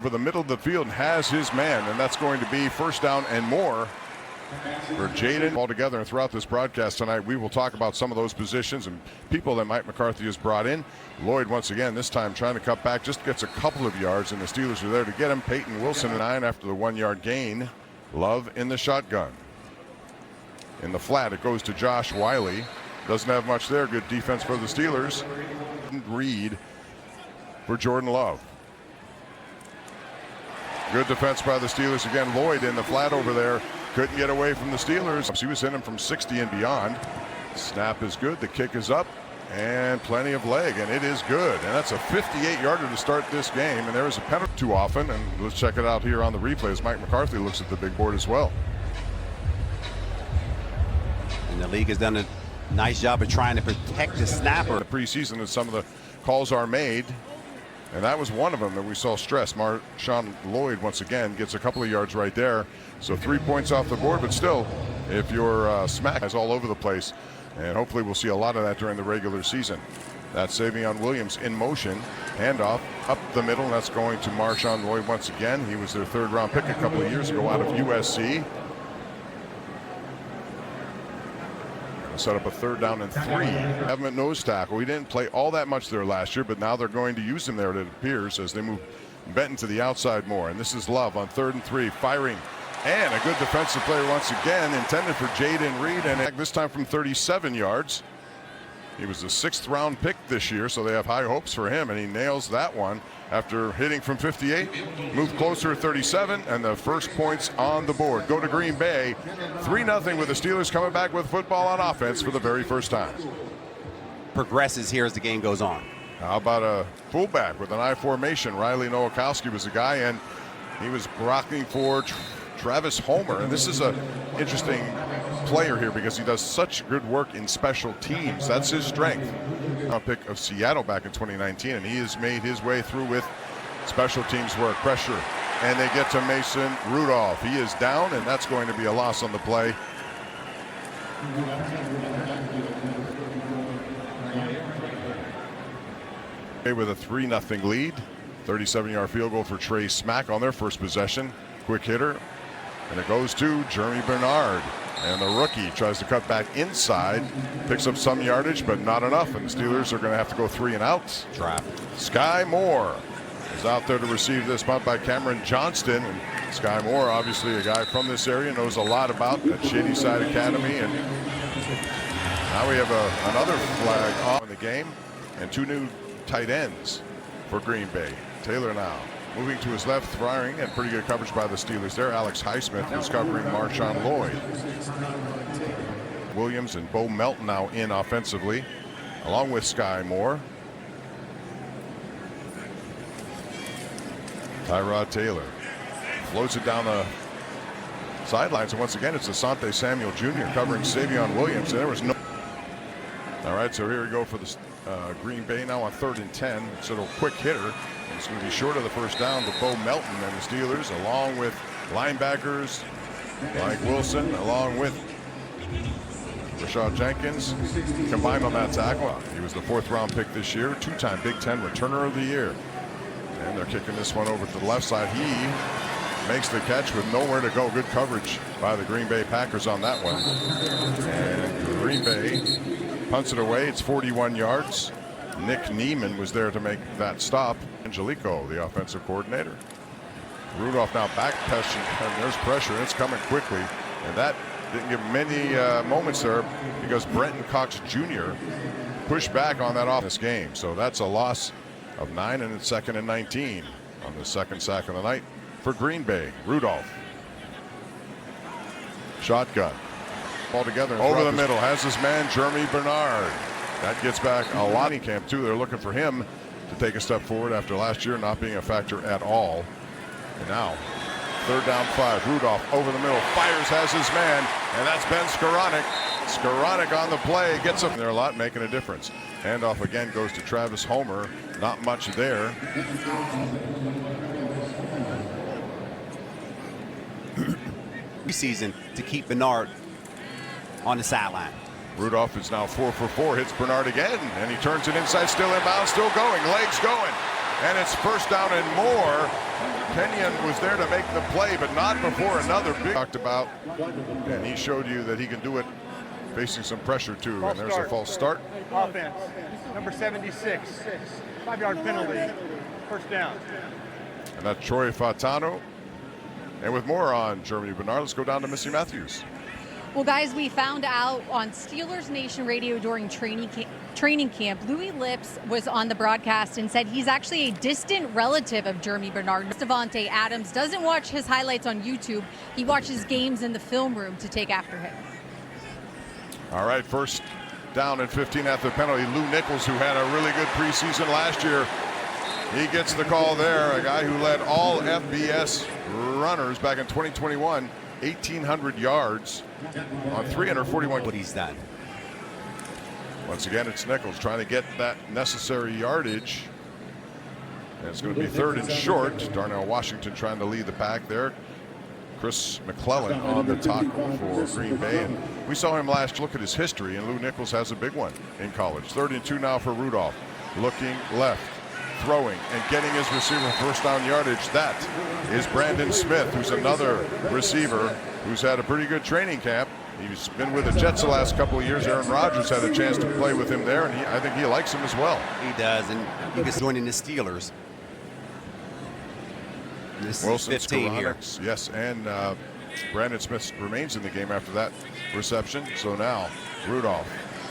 over the middle of the field and has his man, and that's going to be first down and more for Jaden. All together, and throughout this broadcast tonight, we will talk about some of those positions and people that Mike McCarthy has brought in. Lloyd, once again, this time trying to cut back, just gets a couple of yards, and the Steelers are there to get him. Peyton Wilson 9 after the 1-yard gain. Love in the shotgun. In the flat, it goes to Josh Wiley. Doesn't have much there. Good defense for the Steelers. Reed for Jordan Love. Good defense by the Steelers again. Lloyd in the flat over there. Couldn't get away from the Steelers. He was hitting him from 60 and beyond. Snap is good. The kick is up. And plenty of leg. And it is good. And that's a 58-yarder to start this game. And there is a penalty too often. And let's check it out here on the replay as Mike McCarthy looks at the big board as well. And the league has done a nice job of trying to protect the snapper. In the preseason, and some of the calls are made. And that was one of them that we saw stress. Marshawn Lloyd, once again, gets a couple of yards right there. So 3 points off the board, but still, if your smack is all over the place, and hopefully we'll see a lot of that during the regular season. That's Savion Williams in motion. Handoff up the middle, and that's going to Marshawn Lloyd once again. He was their third-round pick a couple of years ago out of USC. Set up a 3rd down and 3. Have him at nose tackle. We didn't play all that much there last year, but now they're going to use him there, it appears, as they move Benton to the outside more. And this is Love on 3rd and 3, firing. And a good defensive play once again, intended for Jaden Reed, and this time from 37 yards. He was the 6th-round pick this year, so they have high hopes for him, and he nails that one after hitting from 58. Moved closer to 37, and the first points on the board go to Green Bay. 3-0 with the Steelers coming back with football on offense for the very first time. Progresses here as the game goes on. How about a fullback with an I formation? Riley Nowakowski was the guy, and he was blocking for Travis Homer. And this is an interesting player here because he does such good work in special teams. That's his strength. A pick of Seattle back in 2019, and he has made his way through with special teams work, pressure, and they get to Mason Rudolph. He is down, and that's going to be a loss on the play. With a 3-0 lead, 37-yard field goal for Trey Smack on their first possession. Quick hitter, and it goes to Jeremy Bernard. And the rookie tries to cut back inside, picks up some yardage, but not enough. And the Steelers are going to have to go 3 and out. Trap. Sky Moore is out there to receive this punt by Cameron Johnston. And Sky Moore, obviously a guy from this area, knows a lot about that Shadyside Academy. And now we have another flag off in the game, and 2 new tight ends for Green Bay. Taylor now moving to his left, firing, and pretty good coverage by the Steelers there. Alex Highsmith is covering Marshawn Lloyd. Williams and Bo Melton now in offensively, along with Sky Moore. Tyrod Taylor floats it down the sidelines, and once again it's Asante Samuel Jr. covering Savion Williams. And there was no. All right, so here we go for the Green Bay now on 3rd and 10. So a quick hitter. It's going to be short of the first down to Bo Melton and the Steelers, along with linebackers like Wilson, along with Rashad Jenkins, combined on that tackle. He was the 4th-round pick this year, 2-time Big Ten Returner of the Year. And they're kicking this one over to the left side. He makes the catch with nowhere to go. Good coverage by the Green Bay Packers on that one. And Green Bay punts it away. It's 41 yards. Nick Neiman was there to make that stop. Angelico, the offensive coordinator. Rudolph now back pushing, and there's pressure, and it's coming quickly. And that didn't give many moments there because Brenton Cox Jr. pushed back on that off this game. So that's a loss of 9, and it's 2nd and 19 on the 2nd sack of the night for Green Bay. Rudolph. Shotgun. All together. Over the middle. Has his man, Jeremy Bernard. That gets back a lot in camp, too. They're looking for him to take a step forward after last year not being a factor at all. And now, 3rd down 5. Rudolph over the middle. Fires, has his man, and that's Ben Skoranek. Skoranek on the play. Gets him there a lot, making a difference. Handoff again goes to Travis Homer. Not much there. Preseason to keep Bernard on the sideline. Rudolph is now 4 for 4, hits Bernard again, and he turns it inside, still inbound, still going, legs going. and it's first down and more. Kenyon was there to make the play, but not before another big talked about, and he showed you that he can do it facing some pressure too. And there's a false start. Offense, number 76, 5-yard penalty, first down. And that's Troy Fatano. And with more on Germany Bernard, let's go down to Missy Matthews. Well, guys, we found out on Steelers Nation Radio during training camp, Louis Lips was on the broadcast and said he's actually a distant relative of Jeremy Bernard. Devontae Adams doesn't watch his highlights on YouTube. He watches games in the film room to take after him. All right, first down and 15 after the penalty. Lou Nichols, who had a really good preseason last year, he gets the call there. A guy who led all FBS runners back in 2021, 1,800 yards on 341. What he's done. Once again, it's Nichols trying to get that necessary yardage. And it's going to be third and short. Darnell Washington trying to lead the pack there. Chris McClellan on the tackle for Green Bay. And we saw him last look at his history, and Lou Nichols has a big one in college. 3rd and 2 now for Rudolph. Looking left, throwing, and getting his receiver first down yardage. That is Brandon Smith, who's another receiver who's had a pretty good training camp. He's been with the Jets the last couple of years. Aaron Rodgers had a chance to play with him there, and I think he likes him as well. He does, and he gets joining the Steelers. This Wilson, is 15 here. Yes, and Brandon Smith remains in the game after that reception. So now Rudolph